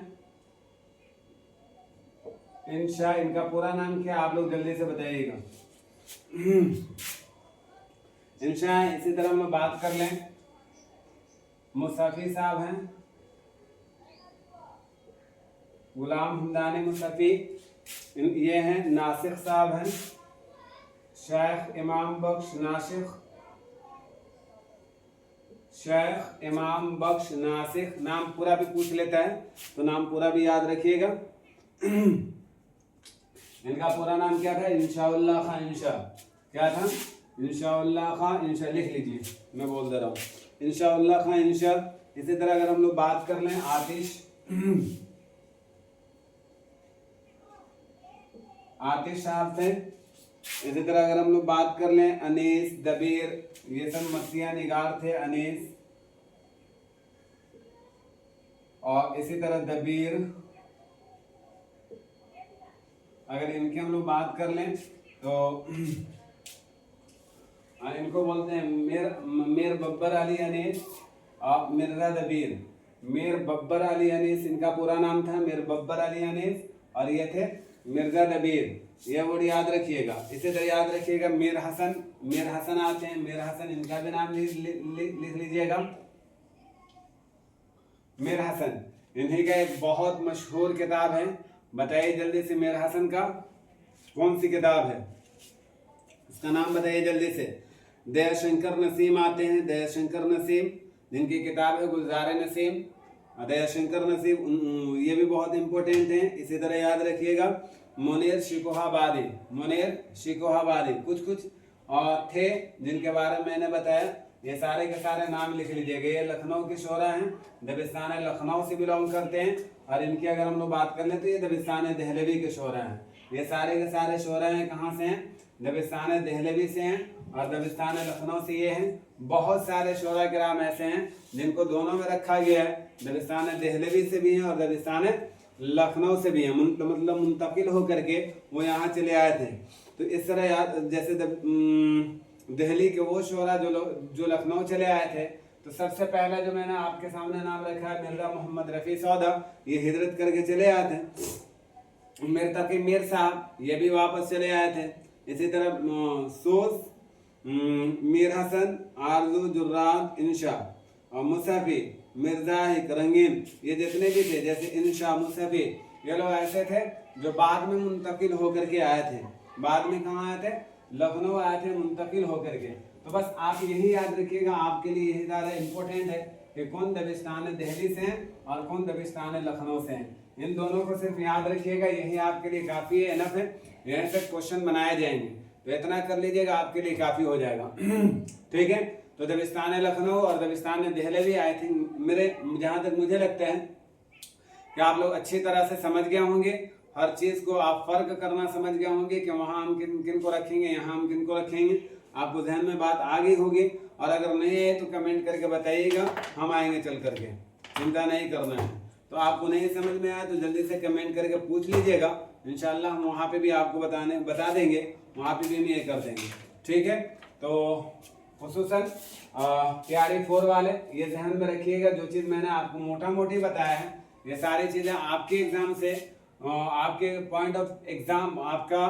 Speaker 1: इंशा, इनका पूरा नाम क्या आप लोग जल्दी से बताइएगा। इंशा है। इसी तरह हम लोग बात कर लें मुसफ़ी साहब हैं, गुलाम हमदानी मुसफ़ी, ये हैं। नासिक साहब हैं, शेख इमाम बख्श नासिक, शेख इमाम बख्श नासिक, नाम पूरा भी पूछ लेता है तो नाम पूरा भी याद रखिएगा। इनका पूरा नाम क्या था? इंशाउल्लाह खां इंशा, क्या था? इंशाउल्लाह खां इंशा, लिख लीजिए, मैं बोल दे रहा हूँ, इंशाउल्लाह खां इंशा। इसी तरह अगर हम लोग बात कर लें आतिश, आतिश साहब थे। इसी तरह अगर हम लोग बात कर लें अनीस, दबीर, ये सब मसीहा निगार थे, अनीस। और इसी तरह दबीर, अगर इनकी हम लोग बात कर लें तो इनको बोलते हैं मीर बब्बर अली अनीस और मिर्जा दबीर। मीर बब्बर अली अनीस इनका पूरा नाम था, मीर बब्बर अली अनीस, और ये थे मिर्जा दबीर, ये वर्ड याद रखिएगा। इसी तरह याद रखिएगा मीर हसन, मीर हसन आते हैं, मीर हसन, इनका भी नाम लिख लीजिएगा, मीर हसन। इन्हीं का एक बहुत मशहूर किताब है, बताइए जल्दी से मीर हसन का कौन सी किताब है, इसका नाम बताइए जल्दी से। दयाशंकर नसीम आते हैं, दयाशंकर नसीम, जिनकी किताब है गुलजार नसीम, दयाशंकर नसीम, ये भी बहुत इंपॉर्टेंट हैं। इसी तरह याद रखिएगा मुनीर शिकोहाबादी, मुनीर शिकोहाबादी, कुछ कुछ और थे जिनके बारे में मैंने बताया, ये सारे के सारे नाम लिख लीजिएगा। ये लखनऊ के शोरा हैं, दबिस्तान लखनऊ से बिलोंग करते हैं। और इनकी अगर हम लोग बात कर ले तो ये दबिस्तान दहलवी के शोरा हैं। ये सारे के सारे शोरा हैं कहाँ से हैं? दबिस्तान दहलवी से हैं और दबिस्तान लखनऊ से ये हैं। बहुत सारे शोरा किराम ऐसे हैं जिनको दोनों में रखा गया है, दबिस्तान दहलवी से भी हैं और दबिस्तान लखनऊ से भी हैं, मतलब मुंतकिल होकर के वो यहाँ चले आए थे। तो इस तरह याद, जैसे दिल्ली के वो शोरा जो लखनऊ चले आए थे, तो सबसे पहला जो मैंने आपके सामने नाम रखा है मिर्जा मोहम्मद रफ़ी सौदा, ये हिजरत करके चले आए थे। मीर तकी मीर साहब ये भी वापस चले आए थे। इसी तरह सोस, मीर हसन, आरजू, जुर्राद, इंशा और मुसफ़ी, मिर्जा हिक, रंगीन, ये जितने भी थे, जैसे इंशा, मुसफ़ी, ये लोग ऐसे थे जो बाद में मुंतकिल होकर के आए थे। बाद में कहाँ आए थे? लखनऊ आए थे मुंतकिल होकर के। तो बस आप यही याद रखिएगा, आपके लिए यही ज़्यादा इम्पोर्टेंट है कि कौन दबिस्तान दिल्ली से हैं और कौन दबिस्तान लखनऊ से हैं। इन दोनों को सिर्फ याद रखिएगा, यही आपके लिए काफ़ी है, इनफ है। यहाँ से क्वेश्चन बनाए जाएंगे, तो इतना कर लीजिएगा, आपके लिए काफ़ी हो जाएगा। ठीक है, तो दबिस्तान लखनऊ और दबिस्तान दिल्ली, आई थिंक मेरे जहाँ तक मुझे लगता है कि आप लोग अच्छी तरह से समझ गए होंगे। हर चीज़ को आप फर्क करना समझ गए होंगे कि वहाँ हम किन किन को रखेंगे, यहाँ हम किन को रखेंगे। आपको ध्यान में बात आ गई होगी, और अगर नहीं है तो कमेंट करके बताइएगा, हम आएंगे चल करके, चिंता नहीं करना है। तो आपको नहीं समझ में आया तो जल्दी से कमेंट करके पूछ लीजिएगा, इंशाल्लाह हम वहाँ पे भी आपको बता देंगे, वहाँ पे भी हम ये कर देंगे। ठीक है, तो खुसूसन तैयारी 4 वाले ये ध्यान में रखिएगा। जो चीज़ मैंने आपको मोटा मोटी बताया है, ये सारी चीज़ें आपके एग्ज़ाम से, आपके पॉइंट ऑफ एग्ज़ाम, आपका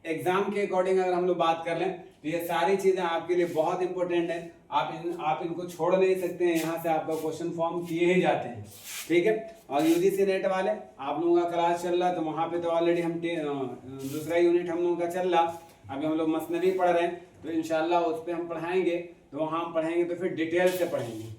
Speaker 1: एग्ज़ाम के अकॉर्डिंग अगर हम लोग बात कर लें तो ये सारी चीज़ें आपके लिए बहुत इंपॉर्टेंट है। आप इनको छोड़ नहीं सकते हैं, यहाँ से आपका क्वेश्चन फॉर्म किए ही जाते हैं। ठीक है, और यूजीसी नेट वाले आप लोगों का क्लास चल रहा है, तो वहाँ पे तो ऑलरेडी हम दूसरा यूनिट हम लोगों का चल रहा, अभी हम लोग मसनवी पढ़ रहे हैं, तो इंशाल्लाह उस पर हम पढ़ाएंगे। तो वहाँ हम पढ़ेंगे तो फिर डिटेल से पढ़ेंगे।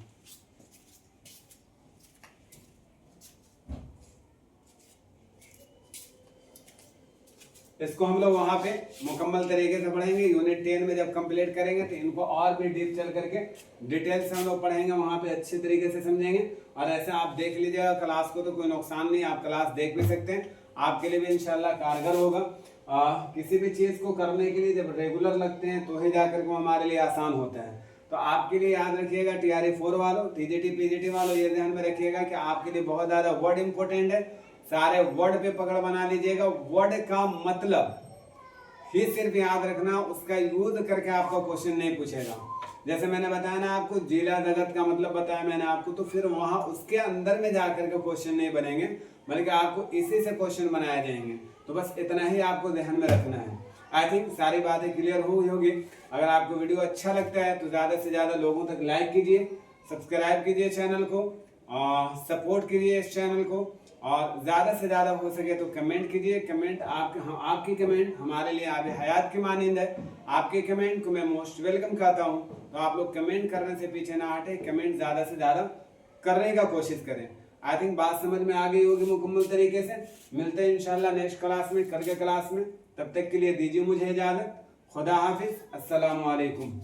Speaker 1: इसको हम लोग वहाँ पे मुकम्मल तरीके से पढ़ेंगे। यूनिट 10 में जब कंप्लीट करेंगे तो इनको और भी डीप चल करके डिटेल से हम लोग पढ़ेंगे, वहाँ पे अच्छे तरीके से समझेंगे। और ऐसे आप देख लीजिएगा क्लास को, तो कोई नुकसान नहीं, आप क्लास देख भी सकते हैं, आपके लिए भी इंशाल्लाह कारगर होगा। किसी भी चीज़ को करने के लिए जब रेगुलर लगते हैं तो ही जा करके वो हमारे लिए आसान होता है। तो आपके लिए याद रखिएगा, TRE 4 वालों, TGT PGT वालों, ये ध्यान में रखिएगा कि आपके लिए बहुत ज़्यादा वर्ड इंपॉर्टेंट है। सारे वर्ड पे पकड़ बना लीजिएगा। वर्ड का मतलब ही सिर्फ याद रखना, उसका यूज करके आपका क्वेश्चन नहीं पूछेगा। जैसे मैंने बताया ना आपको, जिला जगत का मतलब बताया मैंने आपको, तो फिर वहाँ उसके अंदर में जाकर के क्वेश्चन नहीं बनेंगे, बल्कि आपको इसी से क्वेश्चन बनाए जाएंगे। तो बस इतना ही आपको ध्यान में रखना है। आई थिंक सारी बातें क्लियर हुई होगी। अगर आपको वीडियो अच्छा लगता है तो ज़्यादा से ज़्यादा लोगों तक लाइक कीजिए, सब्सक्राइब कीजिए चैनल को, सपोर्ट कीजिए इस चैनल को, और ज़्यादा से ज़्यादा हो सके तो कमेंट कीजिए। कमेंट आपकी कमेंट हमारे लिए आब हयात की मानिंद है। आपके कमेंट को मैं मोस्ट वेलकम कहता हूँ। तो आप लोग कमेंट करने से पीछे ना हटे, कमेंट ज़्यादा से ज़्यादा करने का कोशिश करें। आई थिंक बात समझ में आ गई होगी मुकम्मल तरीके से। मिलते हैं इंशाल्लाह नेक्स्ट क्लास में, करके क्लास में। तब तक के लिए दीजिए मुझे इजाज़त। खुदा हाफिज़, अस्सलामु अलैकुम।